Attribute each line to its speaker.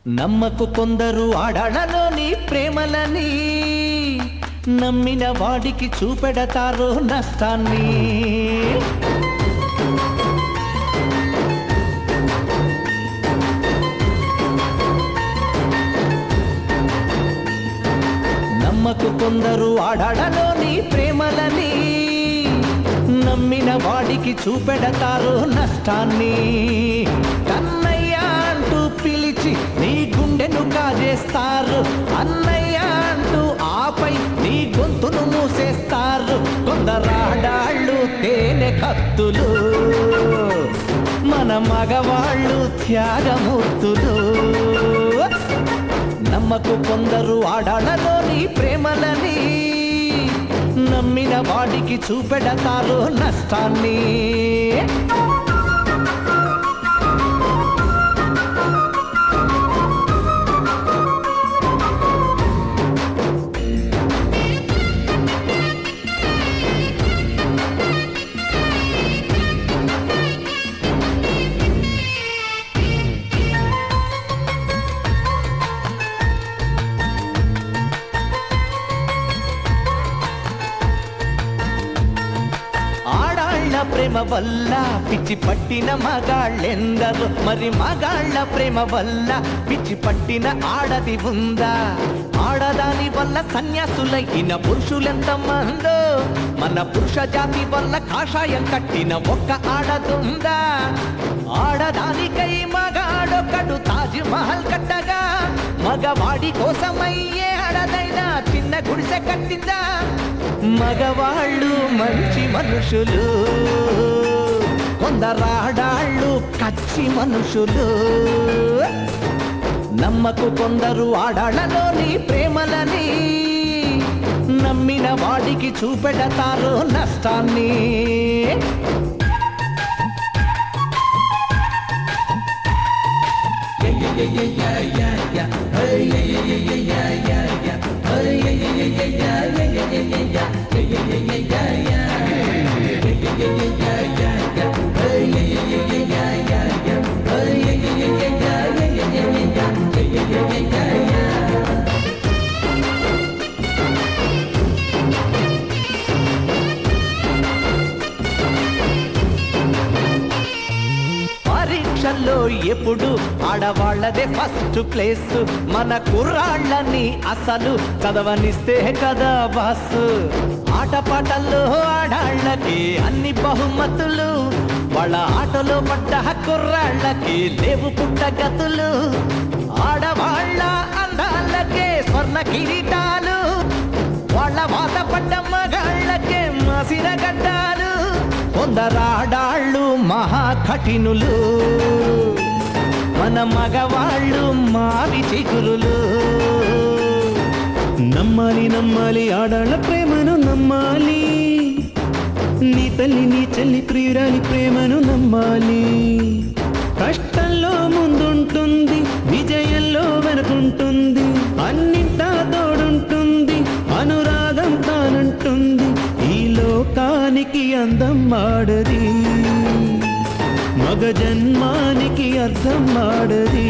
Speaker 1: నమ్మకు కొందరు ఆడాళ్ళలోని ప్రేమలని, నమ్మిన వాడికి చూపెడతారు నష్టాన్ని. నమ్మకు కొందరు ఆడాళ్ళలోని ప్రేమలని, నమ్మిన వాడికి చూపెడతారు నష్టాన్ని. కన్నయ్య అంటూ పిలిచి నీ గుండెను కాజేస్తారు, అన్నయ్య అంటూ ఆపై నీ గొంతును మూసేస్తారు. కొందరాడాళ్ళు తేనె కత్తులు, మన మగవాళ్ళు త్యాగమూర్తులు. నమ్మకు కొందరు ఆడాళ్ళలోని ప్రేమలని, నమ్మిన వాడికి చూపెడతారు నష్టాన్ని. ప్రేమ వల్ల పిచ్చి పట్టిన మగాళ్ళెందరు, మరి మగాళ్ళ ప్రేమ వల్ల పిచ్చి పట్టిన ఆడది ఉందా? ఆడదాని వల్ల సన్యాసులైన పురుషులెంత మందో, మన పురుష జాతి వల్ల కాషాయం కట్టిన ఒక్క ఆడదుందా? ఆడదానికై మగాడొక్కడు తాజ్ మహల్ కట్టగా, మగవాడి కోసమయ్యే ఆడదైనా చిన్న గుడిసె కట్టిందా? మగవాళ్ళు మంచి మనుషులు, కొందరాడాళ్ళు కచ్చి మనుషులు. నమ్మకు కొందరు ఆడాళ్ళలోని ప్రేమలని, నమ్మిన వాడికి చూపెడతారు నష్టాన్ని. పరీక్షల్లో ఎప్పుడు ఆడవాళ్లదే ఫస్ట్ ప్లేస్, మన కుర్రాళ్ళని అసలు చదవనిస్తే కదా బాస్. ఆటపాటల్లో ఆడాళ్ళకి అన్ని బహుమతులు, వాళ్ళ ఆటలో పడ్డ కుర్రాళ్ళకి లేవు పుట్టగతులు. ఆడవాళ్ళ అందాలకే స్వర్ణ కిరీటాలు, వాళ్ళ వాత పడ్డ మగాళ్ళకే మాసిన గడ్డాలు. కొందరాడాళ్ళు మహా కఠినులు, మన మగవాళ్ళు మావి చిగురులు.
Speaker 2: నమ్మాలి నమ్మాలి ఆడాళ్ళ ప్రేమను నమ్మాలి, నీ తల్లి నీ చెల్లి ప్రియురాలి ప్రేమను నమ్మాలి. కష్టంలో ముందుంటుంది, విజయంలో వెనుకుంటుంది, అన్నింటా తోడుంటుంది, అనురాగం తానంటుంది. ఈ లోకానికి అందం ఆడది, మగ జన్మానికి అర్థం ఆడది.